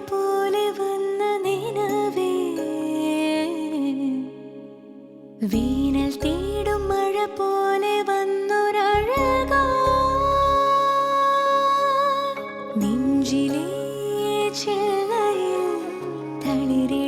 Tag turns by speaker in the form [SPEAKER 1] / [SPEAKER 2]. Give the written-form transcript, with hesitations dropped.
[SPEAKER 1] പോലെ വന്ന നിലവേ വീണൽ തേടും മഴ പോലെ വന്നൊരഴകാ നെഞ്ചിലെ ചില്ലയിൽ തളിരെ